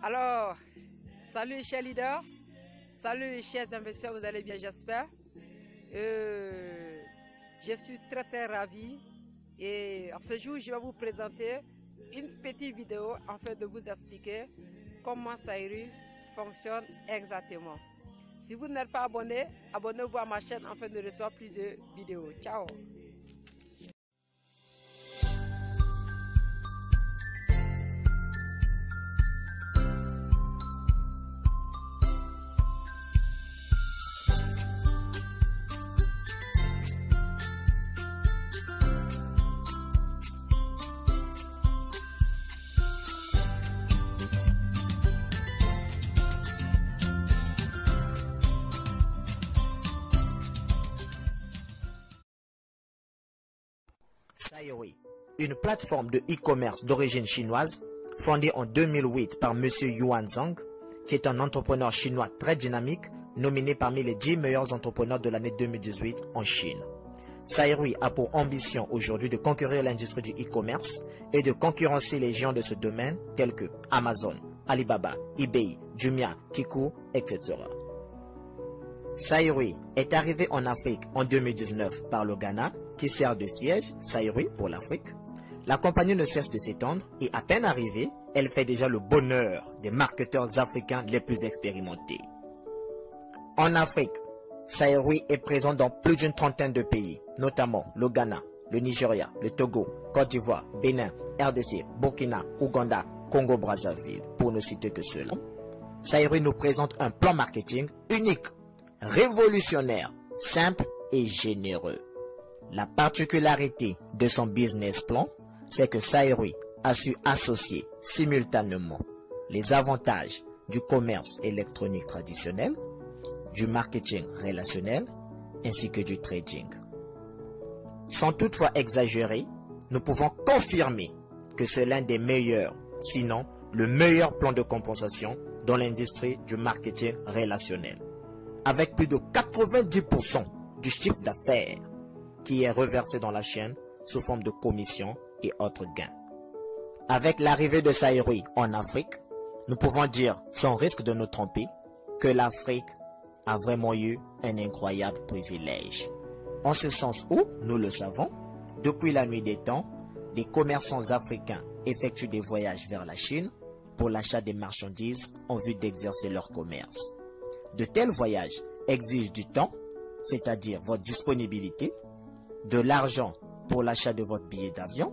Alors, salut chers leaders, salut chers investisseurs, vous allez bien j'espère. Je suis très ravi et en ce jour je vais vous présenter une petite vidéo afin de vous expliquer comment Sayuri fonctionne exactement. Si vous n'êtes pas abonné, abonnez-vous à ma chaîne afin de recevoir plus de vidéos. Ciao. Sayuri, une plateforme de e-commerce d'origine chinoise fondée en 2008 par Monsieur Yuan Zhang, qui est un entrepreneur chinois très dynamique, nominé parmi les 10 meilleurs entrepreneurs de l'année 2018 en Chine. Sayuri a pour ambition aujourd'hui de conquérir l'industrie du e-commerce et de concurrencer les géants de ce domaine tels que Amazon, Alibaba, eBay, Jumia, Kiku, etc. Sayuri est arrivé en Afrique en 2019 par le Ghana, qui sert de siège, Sayuri pour l'Afrique. La compagnie ne cesse de s'étendre et à peine arrivée, elle fait déjà le bonheur des marketeurs africains les plus expérimentés. En Afrique, Sayuri est présent dans plus d'une trentaine de pays, notamment le Ghana, le Nigeria, le Togo, Côte d'Ivoire, Bénin, RDC, Burkina, Ouganda, Congo-Brazzaville, pour ne citer que ceux-là. Sayuri nous présente un plan marketing unique, révolutionnaire, simple et généreux. La particularité de son business plan, c'est que Sayuri a su associer simultanément les avantages du commerce électronique traditionnel, du marketing relationnel, ainsi que du trading. Sans toutefois exagérer, nous pouvons confirmer que c'est l'un des meilleurs, sinon le meilleur plan de compensation dans l'industrie du marketing relationnel, avec plus de 90% du chiffre d'affaires qui est reversé dans la chaîne sous forme de commissions et autres gains. Avec l'arrivée de Sayuri en Afrique, nous pouvons dire, sans risque de nous tromper, que l'Afrique a vraiment eu un incroyable privilège. En ce sens où, nous le savons, depuis la nuit des temps, les commerçants africains effectuent des voyages vers la Chine pour l'achat des marchandises en vue d'exercer leur commerce. De tels voyages exigent du temps, c'est-à-dire votre disponibilité, de l'argent pour l'achat de votre billet d'avion,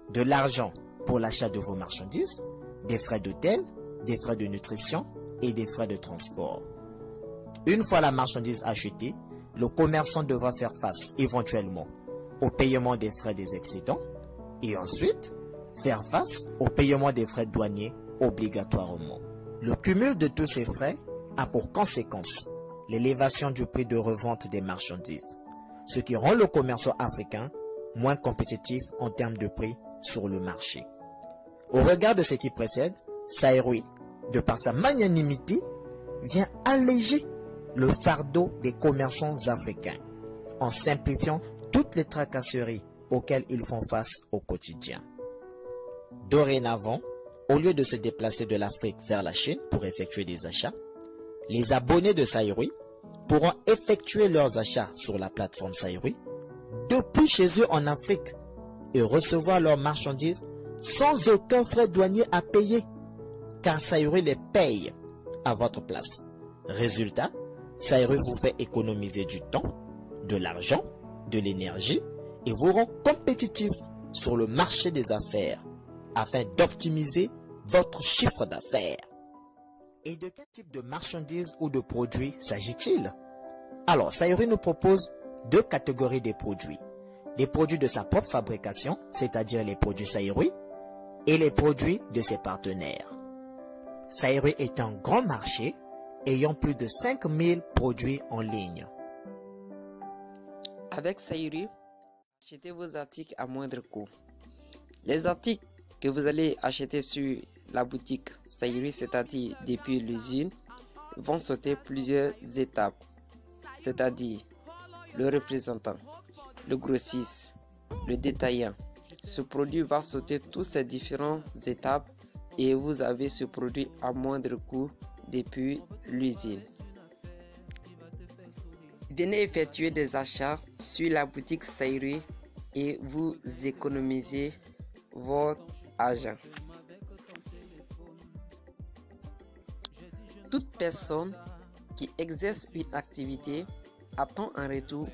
de l'argent pour l'achat de vos marchandises, des frais d'hôtel, des frais de nutrition et des frais de transport. Une fois la marchandise achetée, le commerçant devra faire face éventuellement au paiement des frais des excédents et ensuite faire face au paiement des frais douaniers obligatoirement. Le cumul de tous ces frais a pour conséquence l'élévation du prix de revente des marchandises, ce qui rend le commerçant africain moins compétitif en termes de prix sur le marché. Au regard de ce qui précède, Sayuri, de par sa magnanimité, vient alléger le fardeau des commerçants africains en simplifiant toutes les tracasseries auxquelles ils font face au quotidien. Dorénavant, au lieu de se déplacer de l'Afrique vers la Chine pour effectuer des achats, les abonnés de Sayuri pourront effectuer leurs achats sur la plateforme Sayuri depuis chez eux en Afrique et recevoir leurs marchandises sans aucun frais douanier à payer, car Sayuri les paye à votre place. Résultat, Sayuri vous fait économiser du temps, de l'argent, de l'énergie et vous rend compétitif sur le marché des affaires afin d'optimiser votre chiffre d'affaires. Et de quel type de marchandises ou de produits s'agit-il? Alors, Sayuri nous propose deux catégories de produits. Les produits de sa propre fabrication, c'est-à-dire les produits Sayuri, et les produits de ses partenaires. Sayuri est un grand marché ayant plus de 5000 produits en ligne. Avec Sayuri, achetez vos articles à moindre coût. Les articles que vous allez acheter sur la boutique Sayuri, c'est-à-dire depuis l'usine, vont sauter plusieurs étapes, c'est-à-dire le représentant, le grossiste, le détaillant. Ce produit va sauter toutes ces différentes étapes et vous avez ce produit à moindre coût depuis l'usine. Venez effectuer des achats sur la boutique Sayuri et vous économisez votre argent. Toute personne qui exerce une activité attend en retour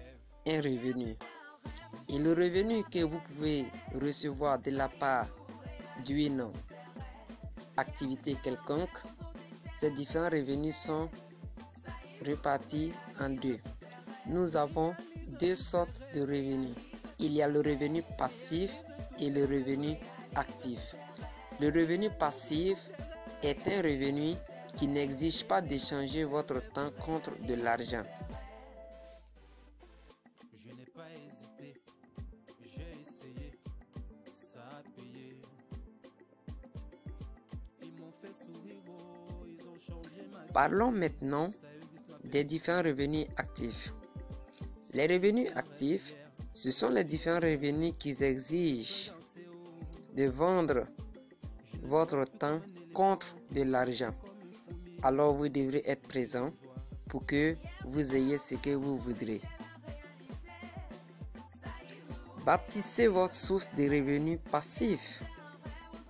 un revenu. Et le revenu que vous pouvez recevoir de la part d'une activité quelconque, ces différents revenus sont répartis en deux. Nous avons deux sortes de revenus. Il y a le revenu passif et le revenu actif. Le revenu passif est un revenu qui n'exige pas d'échanger votre temps contre de l'argent. Parlons maintenant des différents revenus actifs. Les revenus actifs, ce sont les différents revenus qui exigent de vendre votre temps contre de l'argent. Alors vous devrez être présent pour que vous ayez ce que vous voudrez. Bâtissez votre source de revenus passifs.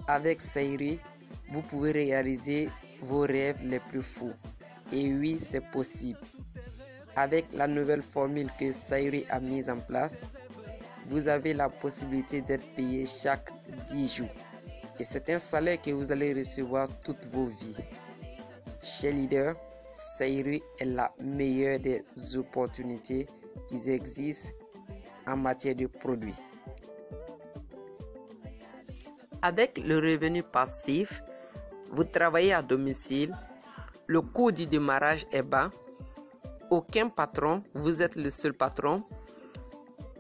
Avec Sayuri, vous pouvez réaliser vos rêves les plus fous. Et oui, c'est possible. Avec la nouvelle formule que Sayuri a mise en place, vous avez la possibilité d'être payé chaque 10 jours. Et c'est un salaire que vous allez recevoir toute vos vies. Chez Leader, Sayuri est la meilleure des opportunités qui existent en matière de produits. Avec le revenu passif, vous travaillez à domicile, le coût du démarrage est bas, aucun patron, vous êtes le seul patron.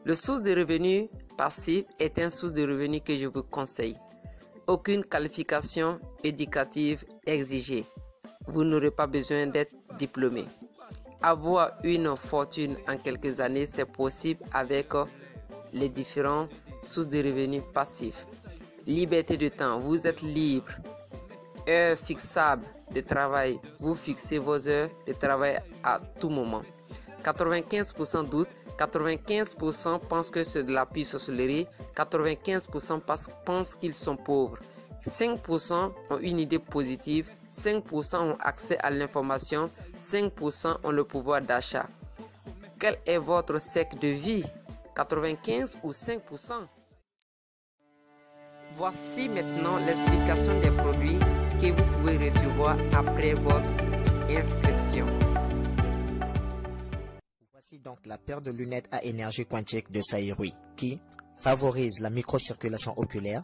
Le source de revenus passif est un source de revenus que je vous conseille. Aucune qualification éducative exigée. Vous n'aurez pas besoin d'être diplômé. Avoir une fortune en quelques années, c'est possible avec les différentes sources de revenus passifs. Liberté de temps, vous êtes libre. Heures fixables de travail, vous fixez vos heures de travail à tout moment. 95% doutent, 95% pensent que c'est de la pure sorcellerie, 95% pensent qu'ils sont pauvres. 5% ont une idée positive, 5% ont accès à l'information, 5% ont le pouvoir d'achat. Quel est votre cercle de vie? 95 ou 5%? Voici maintenant l'explication des produits que vous pouvez recevoir après votre inscription. Voici donc la paire de lunettes à énergie quantique de Sayuri qui favorise la microcirculation oculaire,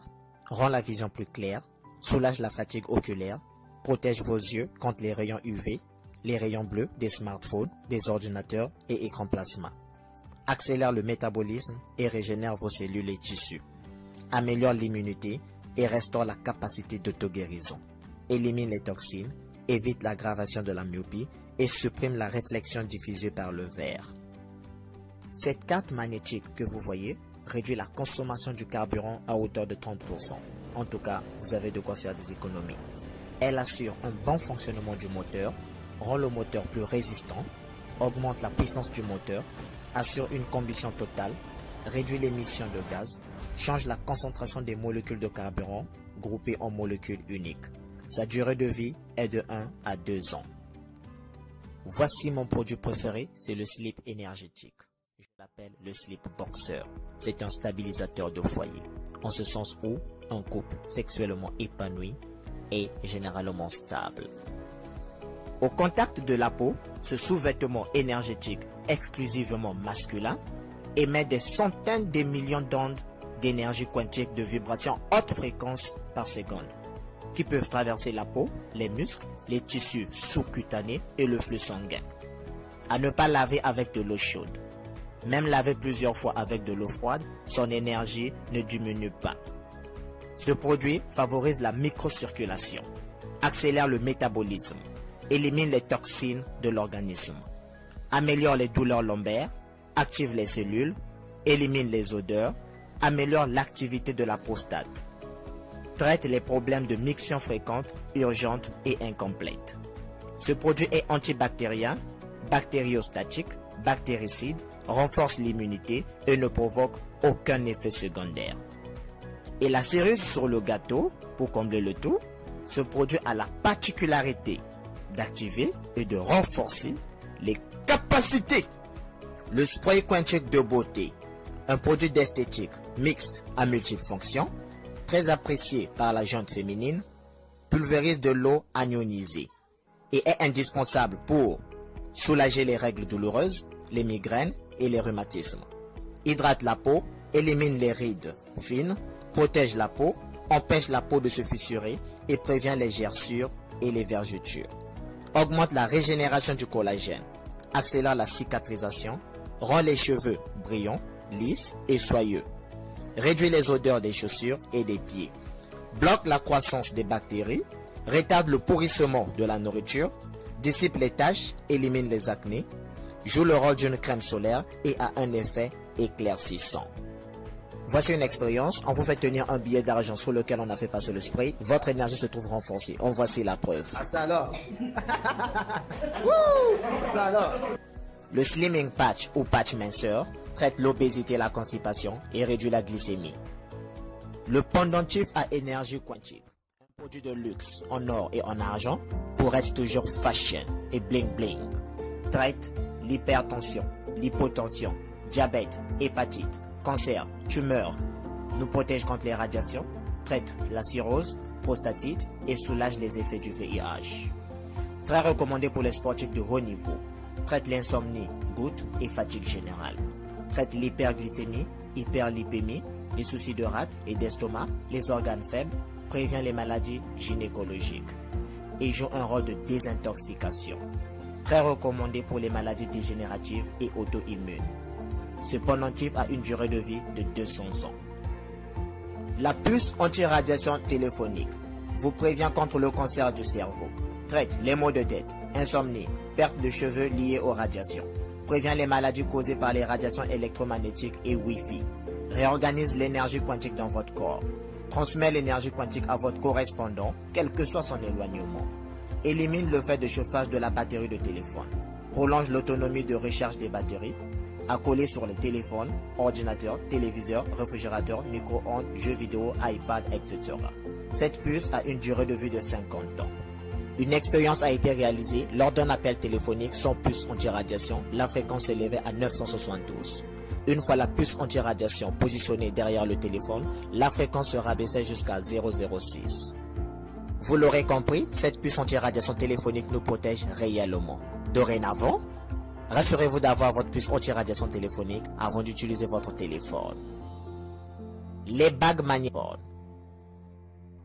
rend la vision plus claire, soulage la fatigue oculaire, protège vos yeux contre les rayons UV, les rayons bleus des smartphones, des ordinateurs et écrans plasma, accélère le métabolisme et régénère vos cellules et tissus, améliore l'immunité et restaure la capacité d'auto-guérison, élimine les toxines, évite l'aggravation de la myopie et supprime la réflexion diffusée par le verre. Cette carte magnétique que vous voyez réduit la consommation du carburant à hauteur de 30%. En tout cas, vous avez de quoi faire des économies. Elle assure un bon fonctionnement du moteur, rend le moteur plus résistant, augmente la puissance du moteur, assure une combustion totale, réduit l'émission de gaz, change la concentration des molécules de carburant groupées en molécules uniques. Sa durée de vie est de 1 à 2 ans. Voici mon produit préféré, c'est le slip énergétique. Je l'appelle le slip boxer. C'est un stabilisateur de foyer, en ce sens où un couple sexuellement épanoui est généralement stable. Au contact de la peau, ce sous-vêtement énergétique exclusivement masculin émet des centaines de millions d'ondes d'énergie quantique de vibrations haute fréquence par seconde, qui peuvent traverser la peau, les muscles, les tissus sous-cutanés et le flux sanguin. À ne pas laver avec de l'eau chaude. Même laver plusieurs fois avec de l'eau froide, son énergie ne diminue pas. Ce produit favorise la microcirculation, accélère le métabolisme, élimine les toxines de l'organisme, améliore les douleurs lombaires, active les cellules, élimine les odeurs, améliore l'activité de la prostate, traite les problèmes de miction fréquente, urgente et incomplète. Ce produit est antibactérien, bactériostatique, bactéricide, renforce l'immunité et ne provoque aucun effet secondaire. Et la cerise sur le gâteau, pour combler le tout, ce produit a la particularité d'activer et de renforcer les capacités. Le spray Quenchic de beauté, un produit d'esthétique mixte à multiples fonctions, très apprécié par la gente féminine, pulvérise de l'eau ionisée et est indispensable pour soulager les règles douloureuses, les migraines et les rhumatismes. Hydrate la peau, élimine les rides fines, protège la peau, empêche la peau de se fissurer et prévient les gerçures et les vergetures. Augmente la régénération du collagène, accélère la cicatrisation, rend les cheveux brillants, lisses et soyeux. Réduit les odeurs des chaussures et des pieds. Bloque la croissance des bactéries, retarde le pourrissement de la nourriture, dissipe les taches, élimine les acnés, joue le rôle d'une crème solaire et a un effet éclaircissant. Voici une expérience. On vous fait tenir un billet d'argent sur lequel on a fait passer le spray. Votre énergie se trouve renforcée. En voici la preuve. Ah, ça alors. Ça alors. Le Slimming Patch ou patch minceur traite l'obésité et la constipation et réduit la glycémie. Le pendentif à énergie quantique, un produit de luxe en or et en argent pour être toujours fashion et bling bling. Traite l'hypertension, l'hypotension, diabète, hépatite, cancer, tumeur, nous protège contre les radiations, traite la cirrhose, prostatite et soulage les effets du VIH. Très recommandé pour les sportifs de haut niveau, traite l'insomnie, goutte et fatigue générale. Traite l'hyperglycémie, hyperlipémie, les soucis de rate et d'estomac, les organes faibles, prévient les maladies gynécologiques et joue un rôle de désintoxication. Très recommandé pour les maladies dégénératives et auto-immunes. Ce pendentif a une durée de vie de 200 ans. La puce anti-radiation téléphonique vous prévient contre le cancer du cerveau. Traite les maux de tête, insomnie, perte de cheveux liés aux radiations. Prévient les maladies causées par les radiations électromagnétiques et Wi-Fi. Réorganise l'énergie quantique dans votre corps. Transmet l'énergie quantique à votre correspondant, quel que soit son éloignement. Élimine le fait de chauffage de la batterie de téléphone. Prolonge l'autonomie de recharge des batteries. Accolé sur les téléphones, ordinateurs, téléviseurs, réfrigérateurs, micro-ondes, jeux vidéo, iPad, etc. Cette puce a une durée de vie de 50 ans. Une expérience a été réalisée lors d'un appel téléphonique sans puce anti-radiation. La fréquence s'élevait à 972. Une fois la puce anti-radiation positionnée derrière le téléphone, la fréquence se rabaissait jusqu'à 006. Vous l'aurez compris, cette puce anti-radiation téléphonique nous protège réellement. Dorénavant, rassurez-vous d'avoir votre puce anti-radiation téléphonique avant d'utiliser votre téléphone. Les bagues magnétiques.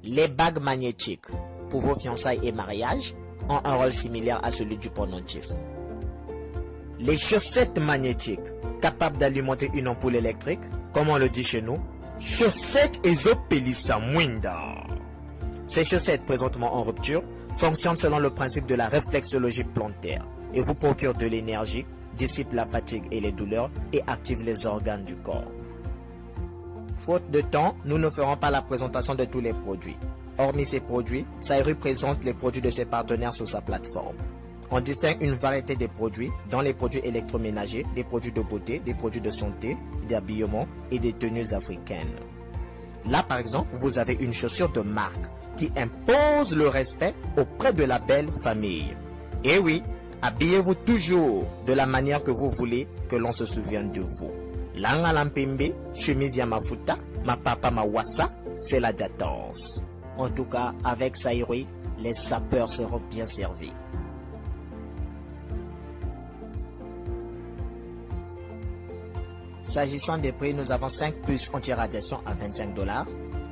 Les bagues magnétiques pour vos fiançailles et mariages ont un rôle similaire à celui du pendentif. Les chaussettes magnétiques capables d'alimenter une ampoule électrique, comme on le dit chez nous, chaussettes Ezopelissa Mwinda. Ces chaussettes présentement en rupture fonctionnent selon le principe de la réflexologie plantaire et vous procurent de l'énergie, dissipent la fatigue et les douleurs et activent les organes du corps. Faute de temps, nous ne ferons pas la présentation de tous les produits. Hormis ces produits, Sayru présente les produits de ses partenaires sur sa plateforme. On distingue une variété de produits, dont les produits électroménagers, des produits de beauté, des produits de santé, d'habillement et des tenues africaines. Là, par exemple, vous avez une chaussure de marque qui impose le respect auprès de la belle famille. Et oui, habillez-vous toujours de la manière que vous voulez que l'on se souvienne de vous. Langa lampembe, chemise yamafuta, ma papa ma wassa, c'est la jatance. En tout cas, avec Sayru, les sapeurs seront bien servis. S'agissant des prix, nous avons 5 puces anti-radiation à 25 $,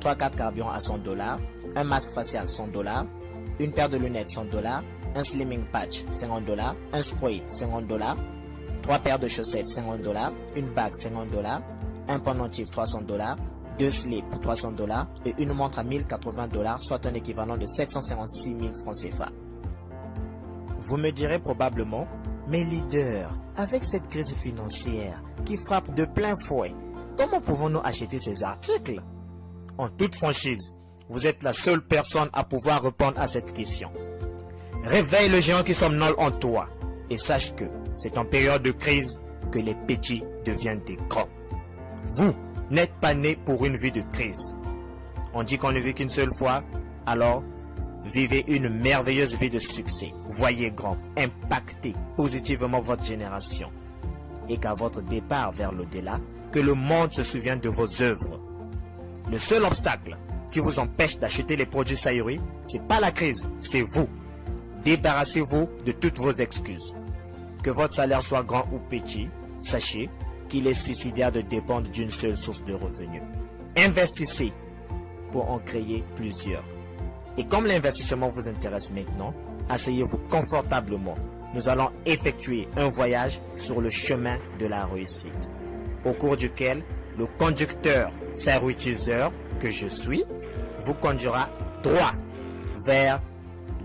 3 cartes carburant à 100 $, un masque facial 100 $, une paire de lunettes 100 $, un slimming patch 50 $, un spray 50 $, 3 paires de chaussettes 50 $, une bague 50 $, un pendentif 300 $, 2 slips 300 $ et une montre à 1080 $, soit un équivalent de 756 000 francs CFA. Vous me direz probablement, mais leader, avec cette crise financière qui frappe de plein fouet, comment pouvons-nous acheter ces articles? En toute franchise, Vous êtes la seule personne à pouvoir répondre à cette question. Réveille le géant qui somnole en toi et sache que c'est en période de crise que les petits deviennent des grands. Vous n'êtes pas né pour une vie de crise. On dit qu'on ne vit qu'une seule fois, alors vivez une merveilleuse vie de succès. Voyez grand, impactez positivement votre génération. Et qu'à votre départ vers l'au-delà, que le monde se souvienne de vos œuvres. Le seul obstacle qui vous empêche d'acheter les produits Sayuri, ce n'est pas la crise, c'est vous. Débarrassez-vous de toutes vos excuses. Que votre salaire soit grand ou petit, sachez qu'il est suicidaire de dépendre d'une seule source de revenus. Investissez pour en créer plusieurs. Et comme l'investissement vous intéresse maintenant, asseyez-vous confortablement. Nous allons effectuer un voyage sur le chemin de la réussite, au cours duquel le conducteur Sayruitiseur que je suis vous conduira droit vers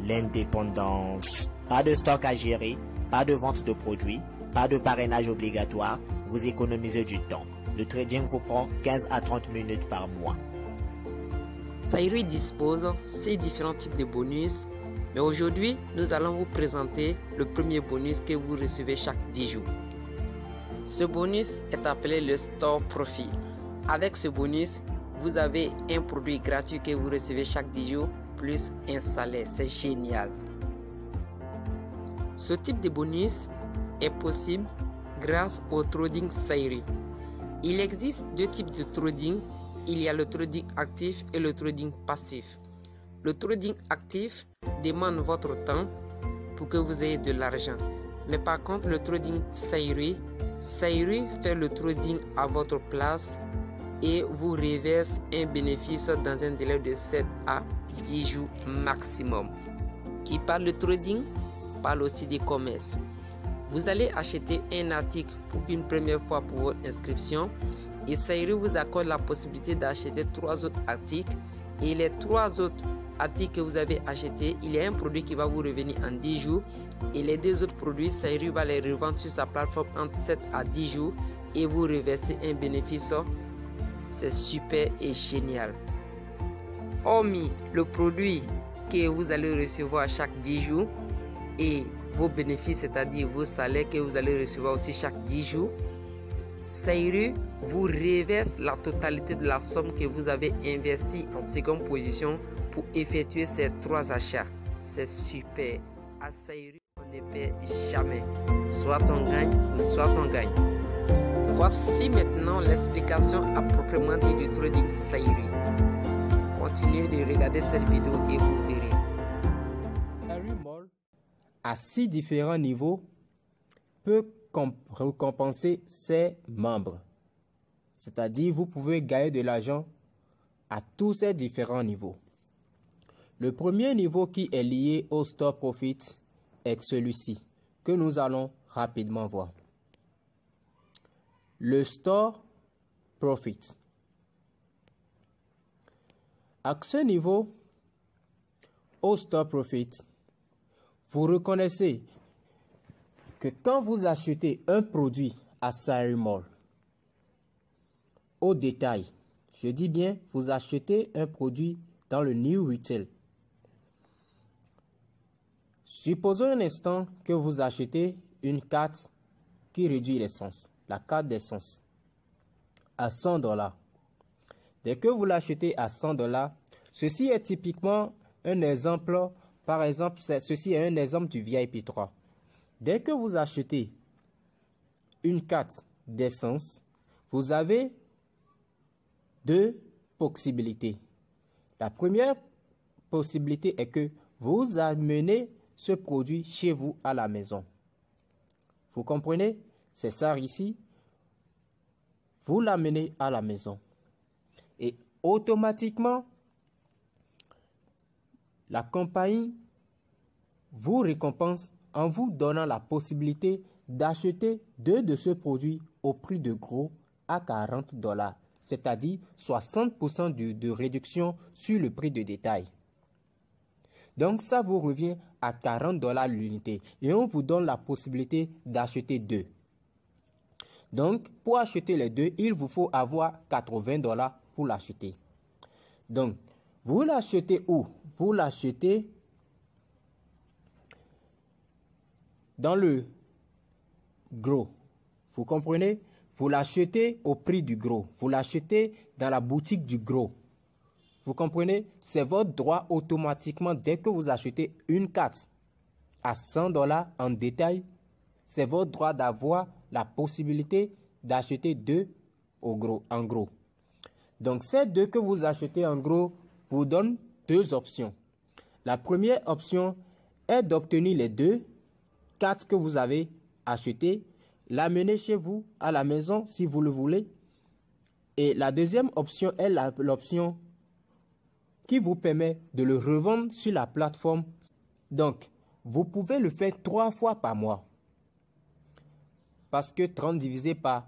l'indépendance. Pas de stock à gérer, pas de vente de produits, pas de parrainage obligatoire, vous économisez du temps. Le trading vous prend 15 à 30 minutes par mois. Sayuri dispose 6 différents types de bonus, mais aujourd'hui, nous allons vous présenter le premier bonus que vous recevez chaque 10 jours. Ce bonus est appelé le Store Profit. Avec ce bonus, vous avez un produit gratuit que vous recevez chaque 10 jours, plus un salaire. C'est génial. Ce type de bonus est possible grâce au trading Sayuri. Il existe deux types de trading. Il y a le trading actif et le trading passif. Le trading actif demande votre temps pour que vous ayez de l'argent. Mais par contre, le trading Sayuri fait le trading à votre place et vous reverse un bénéfice dans un délai de 7 à 10 jours maximum. Qui parle de trading parle aussi de commerce. Vous allez acheter un article pour une première fois pour votre inscription et Sayuri vous accorde la possibilité d'acheter 3 autres articles, et les 3 autres articles que vous avez achetés, il y a un produit qui va vous revenir en 10 jours et les 2 autres produits, Sayuri va les revendre sur sa plateforme entre 7 à 10 jours et vous reverser un bénéfice. C'est super et génial. Hormis le produit que vous allez recevoir chaque 10 jours et vos bénéfices, c'est-à-dire vos salaires que vous allez recevoir aussi chaque 10 jours, Sayuri vous reverse la totalité de la somme que vous avez investie en seconde position pour effectuer ces 3 achats. C'est super. À Sayuri, on ne perd jamais. Soit on gagne ou soit on gagne. Voici maintenant l'explication à proprement dit du trading Sayuri. Continuez de regarder cette vidéo et vous verrez. Sayuri Mall, à 6 différents niveaux, peut récompenser ses membres. C'est-à-dire, vous pouvez gagner de l'argent à tous ces différents niveaux. Le premier niveau qui est lié au Store Profit est celui-ci, que nous allons rapidement voir. Le Store Profit. À ce niveau, au Store Profit, vous reconnaissez que quand vous achetez un produit à Sayuri Mall, au détail, je dis bien, vous achetez un produit dans le New Retail. Supposons un instant que vous achetez une carte qui réduit l'essence, la carte d'essence, à 100 $. Dès que vous l'achetez à 100 $, ceci est typiquement un exemple, par exemple, ceci est un exemple du VIP 3. Dès que vous achetez une carte d'essence, vous avez 2 possibilités. La première possibilité est que vous amenez ce produit chez vous à la maison. Vous comprenez? C'est ça ici. Vous l'amenez à la maison. Et automatiquement, la compagnie vous récompense en vous donnant la possibilité d'acheter 2 de ce produit au prix de gros à 40 $, c'est-à-dire 60% de réduction sur le prix de détail. Donc ça vous revient à 40 $ l'unité et on vous donne la possibilité d'acheter 2. Donc pour acheter les 2, il vous faut avoir 80 $ pour l'acheter. Donc Vous l'achetez où? Vous l'achetez dans le gros. Vous comprenez? Vous l'achetez au prix du gros. Vous l'achetez dans la boutique du gros. Vous comprenez? C'est votre droit automatiquement dès que vous achetez une carte à $100 en détail. C'est votre droit d'avoir la possibilité d'acheter deux en gros. Donc, ces deux que vous achetez en gros vous donnent deux options. La première option est d'obtenir les deux cartes que vous avez achetées, l'amener chez vous à la maison si vous le voulez. Et la deuxième option est l'option qui vous permet de le revendre sur la plateforme. Donc, vous pouvez le faire 3 fois par mois. Parce que 30 divisé par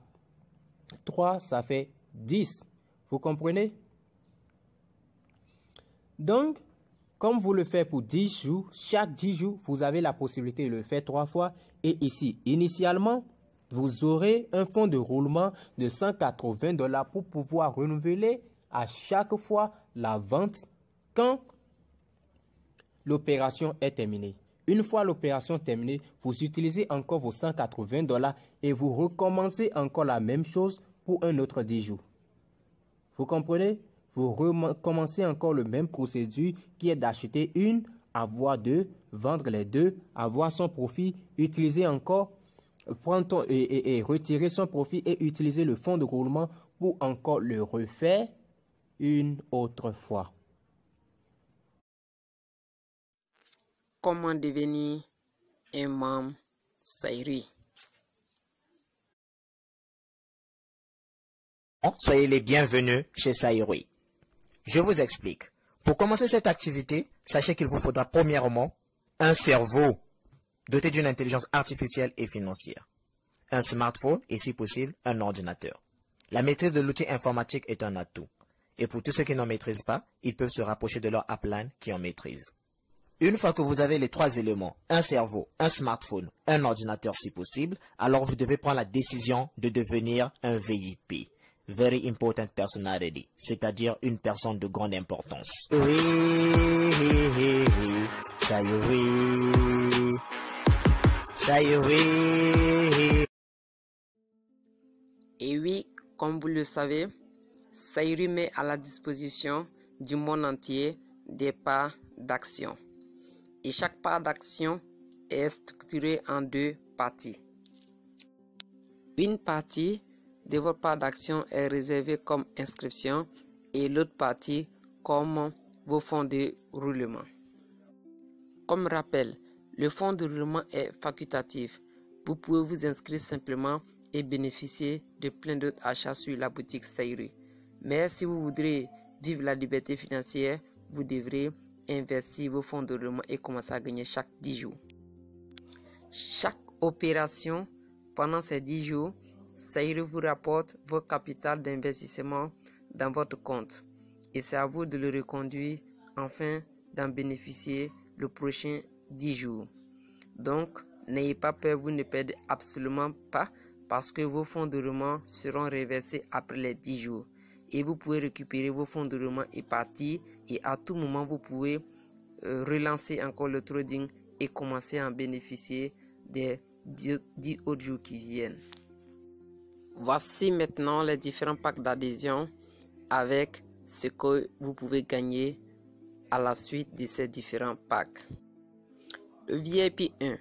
3, ça fait 10. Vous comprenez? Donc, comme vous le faites pour 10 jours, chaque 10 jours, vous avez la possibilité de le faire 3 fois. Et ici, initialement, vous aurez un fonds de roulement de $180 pour pouvoir renouveler à chaque fois la vente quand l'opération est terminée. Une fois l'opération terminée, vous utilisez encore vos $180 et vous recommencez encore la même chose pour un autre 10 jours. Vous comprenez? Vous recommencez encore le même procédure qui est d'acheter une, avoir deux, vendre les deux, avoir son profit, utiliser encore, prendre et retirer son profit et utiliser le fonds de roulement pour encore le refaire une autre fois. Comment devenir un membre Sayri? Soyez les bienvenus chez Sayri. Je vous explique. Pour commencer cette activité, sachez qu'il vous faudra premièrement un cerveau doté d'une intelligence artificielle et financière, un smartphone et si possible un ordinateur. La maîtrise de l'outil informatique est un atout. Et pour tous ceux qui n'en maîtrisent pas, ils peuvent se rapprocher de leur upline qui en maîtrise. Une fois que vous avez les 3 éléments, un cerveau, un smartphone, un ordinateur si possible, alors vous devez prendre la décision de devenir un VIP. Very important personality, c'est-à-dire une personne de grande importance. Oui, ça y est, ça y est. Et oui, comme vous le savez, Sayri met à la disposition du monde entier des parts d'action. Et chaque part d'action est structurée en 2 parties. Une partie de votre part d'action est réservée comme inscription et l'autre partie comme vos fonds de roulement. Comme rappel, le fonds de roulement est facultatif. Vous pouvez vous inscrire simplement et bénéficier de plein d'autres achats sur la boutique Sayri. Mais si vous voudrez vivre la liberté financière, vous devrez investir vos fonds de roulement et commencer à gagner chaque 10 jours. Chaque opération pendant ces 10 jours, Sayri vous rapporte votre capital d'investissement dans votre compte et c'est à vous de le reconduire afin d'en bénéficier le prochain 10 jours. Donc, n'ayez pas peur, vous ne perdez absolument pas parce que vos fonds de roulement seront reversés après les 10 jours. Et vous pouvez récupérer vos fonds de roulement et partir et à tout moment vous pouvez relancer encore le trading et commencer à en bénéficier des 10 autres jours qui viennent. Voici maintenant les différents packs d'adhésion avec ce que vous pouvez gagner à la suite de ces différents packs. Le VIP 1,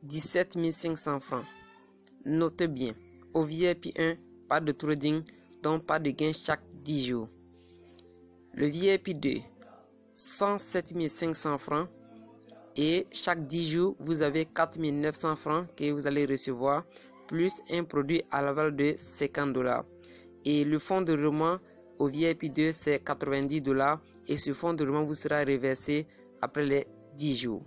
17 500 francs. Notez bien, au VIP 1, pas de trading, donc pas de gain chaque 10 jours. Le VIP 2, 107 500 francs. Et chaque 10 jours, vous avez 4 900 francs que vous allez recevoir, plus un produit à la valeur de $50. Et le fonds de roulement au VIP 2, c'est $90. Et ce fonds de roulement vous sera reversé après les 10 jours.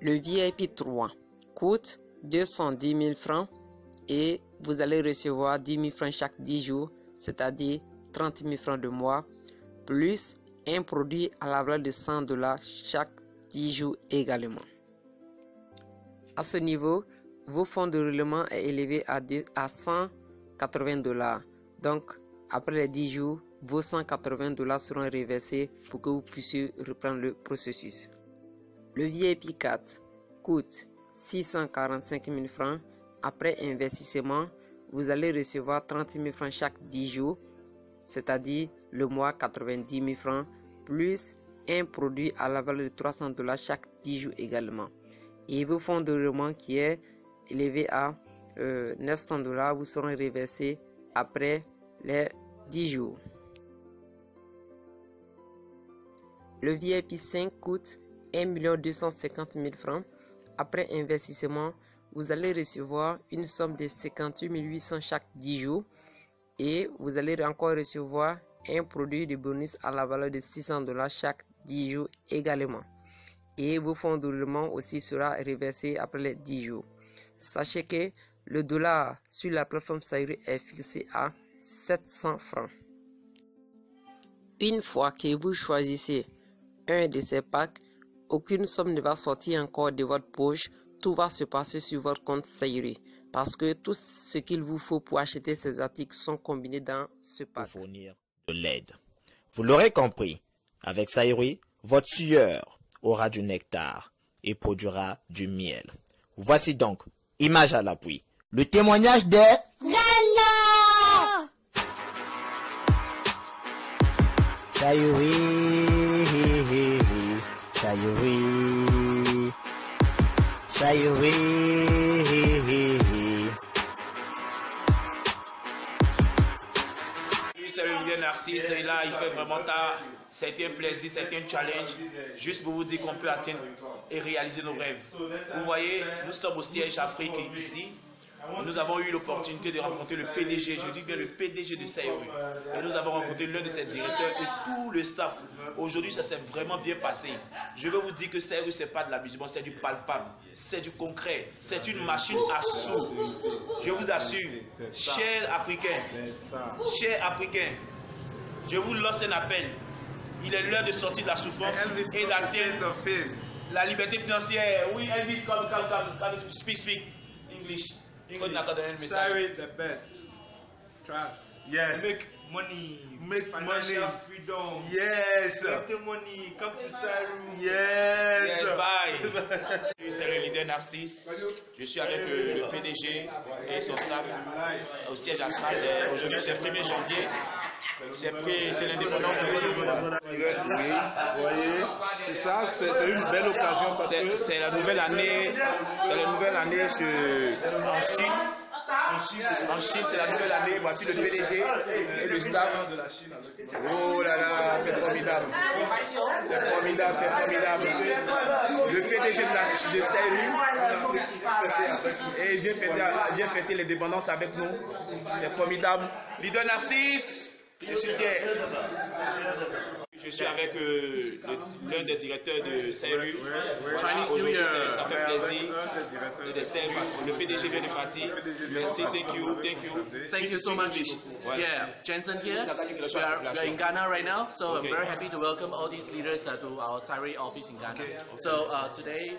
Le VIP 3 coûte 210 000 francs et vous allez recevoir 10 000 francs chaque 10 jours, c'est-à-dire 30 000 francs de mois, plus un produit à la valeur de $100 chaque 10 jours également. À ce niveau, vos fonds de roulement est élevé à $180. Donc, Après les 10 jours, vos $180 seront reversés pour que vous puissiez reprendre le processus. Le VIP 4 coûte 645 000 francs. Après investissement, vous allez recevoir 30 000 francs chaque 10 jours, c'est-à-dire le mois 90 000 francs, plus un produit à la valeur de $300 chaque 10 jours également. Et vos fonds de roulement qui est élevé à $900 vous seront reversés après les 10 jours. Le VIP 5 coûte 1 250 000 francs. Après investissement, vous allez recevoir une somme de 58 800 chaque 10 jours et vous allez encore recevoir un produit de bonus à la valeur de $600 chaque 10 jours également. Et vos fonds de roulement aussi sera reversé après les 10 jours. Sachez que le dollar sur la plateforme Sayuri est fixé à 700 francs. Une fois que vous choisissez un de ces packs, aucune somme ne va sortir encore de votre poche. Tout va se passer sur votre compte Sayuri parce que tout ce qu'il vous faut pour acheter ces articles sont combinés dans ce pack. Pour fournir de l'aide. Vous l'aurez compris, avec Sayuri, votre sueur aura du nectar et produira du miel. Voici donc, image à l'appui, le témoignage des Ghana. Sayuri, Sayuri, Sayuri. C'est le leader Narcisse, et là il fait vraiment tard. Ça a été un plaisir, ça a été un challenge, juste pour vous dire qu'on peut atteindre et réaliser nos rêves. Vous voyez, nous sommes au siège Afrique ici. Nous avons eu l'opportunité de rencontrer le PDG, je dis bien le PDG de Sayuri. Et nous avons rencontré l'un de ses directeurs et tout le staff. Aujourd'hui, ça s'est vraiment bien passé. Je veux vous dire que Sayuri, ce n'est pas de l'amusement, c'est du palpable, c'est du concret, c'est une machine à sous. Je vous assure, chers Africains, je vous lance un appel. Il est l'heure de sortir de la souffrance et d'atteindre la liberté financière. Oui, Elvis, come, speak English. Sayuri the best. Trust. Yes. Make money. Freedom. Yes. Make the money. Come to Sayuri. Yes. Bye. C'est le leader Narcisse. Je suis avec le PDG et son staff au siège à Accra. Aujourd'hui, c'est le 1er janvier. C'est l'indépendance. Oui, voyez, c'est ça, c'est une belle occasion parce que c'est la nouvelle année. C'est la nouvelle année en Chine. En Chine, c'est la nouvelle année. Voici le PDG et le staff. Oh là là, c'est formidable. C'est formidable, c'est formidable. Le PDG de Sayuri. Et Dieu fêté l'indépendance avec nous. C'est formidable. Leader Narcisse. Je suis fier. Je suis avec l'un des directeurs de Sayuri. Chinese New Year. Ça fait plaisir. Le PDG vient de partir. Merci, thank you. Thank you so much. Yeah, Jensen here. We are in Ghana right now, so I'm very happy to welcome all these leaders to our Sayuri office in Ghana. So today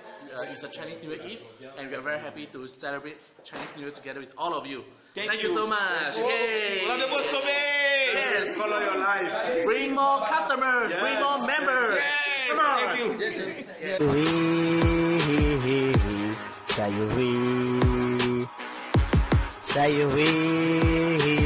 is a Chinese New Year Eve, and we are very happy to celebrate Chinese New Year together with all of you. Thank you so much. Yay! Yes. Follow your life. Bring more customers, bring more members. Yes, Come on. thank you. Sayuri, Sayuri, Sayuri.